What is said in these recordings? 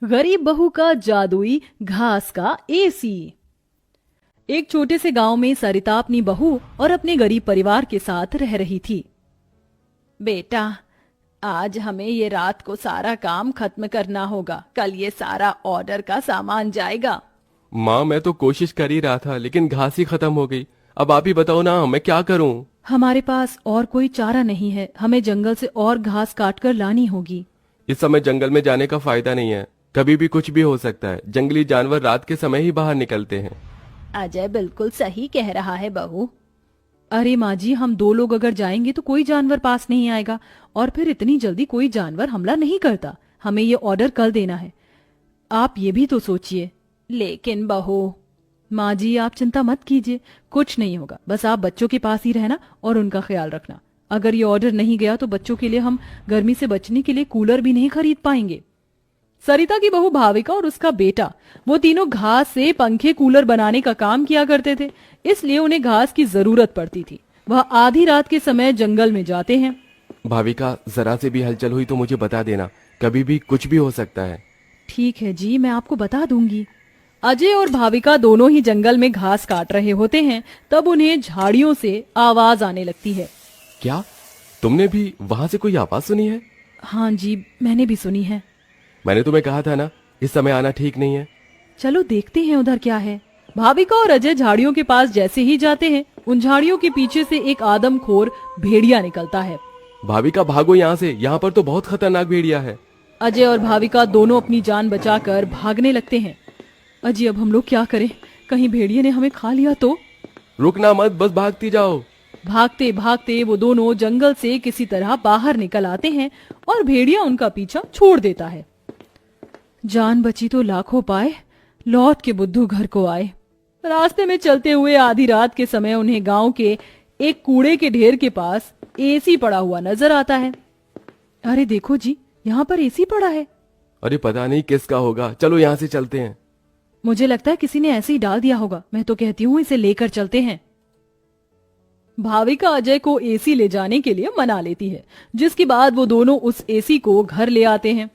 गरीब बहू का जादुई घास का एसी। एक छोटे से गांव में सरिता अपनी बहू और अपने गरीब परिवार के साथ रह रही थी। बेटा, आज हमें ये रात को सारा काम खत्म करना होगा, कल ये सारा ऑर्डर का सामान जाएगा। माँ, मैं तो कोशिश कर ही रहा था लेकिन घास ही खत्म हो गई। अब आप ही बताओ ना, मैं क्या करूँ। हमारे पास और कोई चारा नहीं है, हमें जंगल से और घास काट कर लानी होगी। इस समय जंगल में जाने का फायदा नहीं है, कभी भी कुछ भी हो सकता है। जंगली जानवर रात के समय ही बाहर निकलते हैं। अजय बिल्कुल सही कह रहा है बहू। अरे माँ जी, हम दो लोग अगर जाएंगे तो कोई जानवर पास नहीं आएगा, और फिर इतनी जल्दी कोई जानवर हमला नहीं करता। हमें ये ऑर्डर कल देना है, आप ये भी तो सोचिए। लेकिन बहू। माँ जी, आप चिंता मत कीजिए, कुछ नहीं होगा। बस आप बच्चों के पास ही रहना और उनका ख्याल रखना। अगर ये ऑर्डर नहीं गया तो बच्चों के लिए हम गर्मी से बचने के लिए कूलर भी नहीं खरीद पाएंगे। सरिता की बहू भाविका और उसका बेटा, वो तीनों घास से पंखे कूलर बनाने का काम किया करते थे, इसलिए उन्हें घास की जरूरत पड़ती थी। वह आधी रात के समय जंगल में जाते हैं। भाविका, जरा से भी हलचल हुई तो मुझे बता देना, कभी भी कुछ भी हो सकता है। ठीक है जी, मैं आपको बता दूंगी। अजय और भाविका दोनों ही जंगल में घास काट रहे होते हैं, तब उन्हें झाड़ियों से आवाज आने लगती है। क्या तुमने भी वहां से कोई आवाज सुनी है? हाँ जी, मैंने भी सुनी है। मैंने तुम्हें कहा था ना, इस समय आना ठीक नहीं है। चलो देखते हैं उधर क्या है। भाविका और अजय झाड़ियों के पास जैसे ही जाते हैं, उन झाड़ियों के पीछे से एक आदमखोर भेड़िया निकलता है। भाविका, भागो यहाँ से, यहाँ पर तो बहुत खतरनाक भेड़िया है। अजय और भाविका दोनों अपनी जान बचाकर भागने लगते हैं। अजय, अब हम लोग क्या करें? कहीं भेड़िए ने हमें खा लिया तो? रुकना मत, बस भागती जाओ। भागते भागते वो दोनों जंगल से किसी तरह बाहर निकल आते हैं और भेड़िया उनका पीछा छोड़ देता है। जान बची तो लाखों पाए, लौट के बुद्धू घर को आए। रास्ते में चलते हुए आधी रात के समय उन्हें गांव के एक कूड़े के ढेर के पास एसी पड़ा हुआ नजर आता है। अरे देखो जी, यहाँ पर एसी पड़ा है। अरे पता नहीं किसका होगा, चलो यहाँ से चलते हैं। मुझे लगता है किसी ने ऐसे ही डाल दिया होगा। मैं तो कहती हूँ इसे लेकर चलते हैं। भाविका अजय को एसी ले जाने के लिए मना लेती है, जिसके बाद वो दोनों उस एसी को घर ले आते हैं।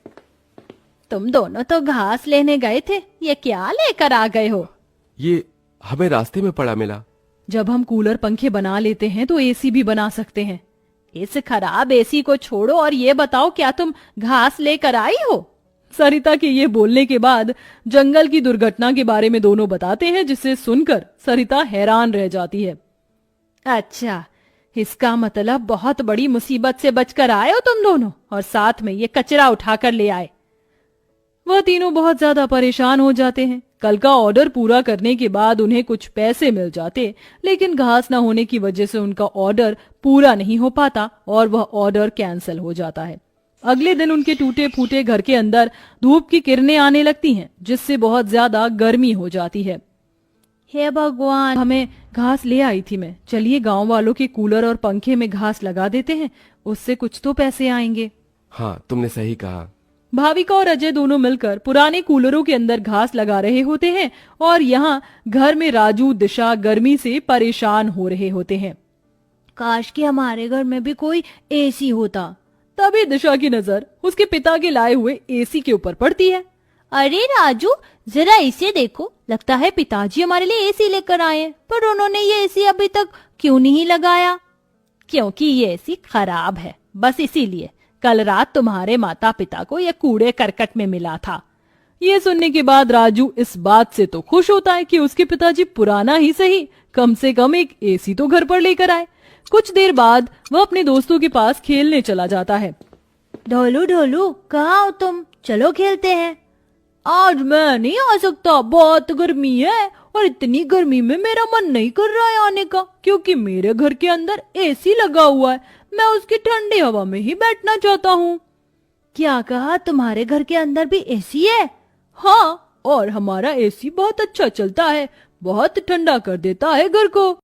तुम दोनों तो घास लेने गए थे, ये क्या लेकर आ गए हो? ये हमें रास्ते में पड़ा मिला। जब हम कूलर पंखे बना लेते हैं तो एसी भी बना सकते हैं। इस खराब एसी को छोड़ो और ये बताओ, क्या तुम घास लेकर आई हो? सरिता के ये बोलने के बाद जंगल की दुर्घटना के बारे में दोनों बताते हैं, जिसे सुनकर सरिता हैरान रह जाती है। अच्छा, इसका मतलब बहुत बड़ी मुसीबत से बचकर आए हो तुम दोनों, और साथ में ये कचरा उठाकर ले आए। वह तीनों बहुत ज्यादा परेशान हो जाते हैं। कल का ऑर्डर पूरा करने के बाद उन्हें कुछ पैसे मिल जाते, लेकिन घास न होने की वजह से उनका ऑर्डर पूरा नहीं हो पाता और वह ऑर्डर कैंसिल हो जाता है। अगले दिन उनके टूटे फूटे घर के अंदर धूप की किरणें आने लगती हैं, जिससे बहुत ज्यादा गर्मी हो जाती है। हे भगवान, हमें घास ले आई थी मैं। चलिए गांव वालों के कूलर और पंखे में घास लगा देते हैं, उससे कुछ तो पैसे आएंगे। हाँ, तुमने सही कहा। भाविका और अजय दोनों मिलकर पुराने कूलरों के अंदर घास लगा रहे होते हैं, और यहाँ घर में राजू दिशा गर्मी से परेशान हो रहे होते हैं। काश कि हमारे घर में भी कोई एसी होता। तभी दिशा की नजर उसके पिता के लाए हुए एसी के ऊपर पड़ती है। अरे राजू, जरा इसे देखो, लगता है पिताजी हमारे लिए एसी लेकर आए हैं, पर उन्होंने ये एसी अभी तक क्यों नहीं लगाया? क्योंकि ये एसी खराब है, बस इसीलिए। कल रात तुम्हारे माता पिता को यह कूड़े करकट में मिला था। ये सुनने के बाद राजू इस बात से तो खुश होता है कि उसके पिताजी पुराना ही सही, कम से कम एक एसी तो घर पर लेकर आए। कुछ देर बाद वह अपने दोस्तों के पास खेलने चला जाता है। ढोलू ढोलू, कहाँ हो तुम? चलो खेलते हैं। आज मैं नहीं आ सकता, बहुत गर्मी है, और इतनी गर्मी में मेरा मन नहीं कर रहा है आने का, क्योंकि मेरे घर के अंदर एसी लगा हुआ है। मैं उसकी ठंडी हवा में ही बैठना चाहता हूँ। क्या कहा? तुम्हारे घर के अंदर भी एसी है? हाँ, और हमारा एसी बहुत अच्छा चलता है, बहुत ठंडा कर देता है घर को।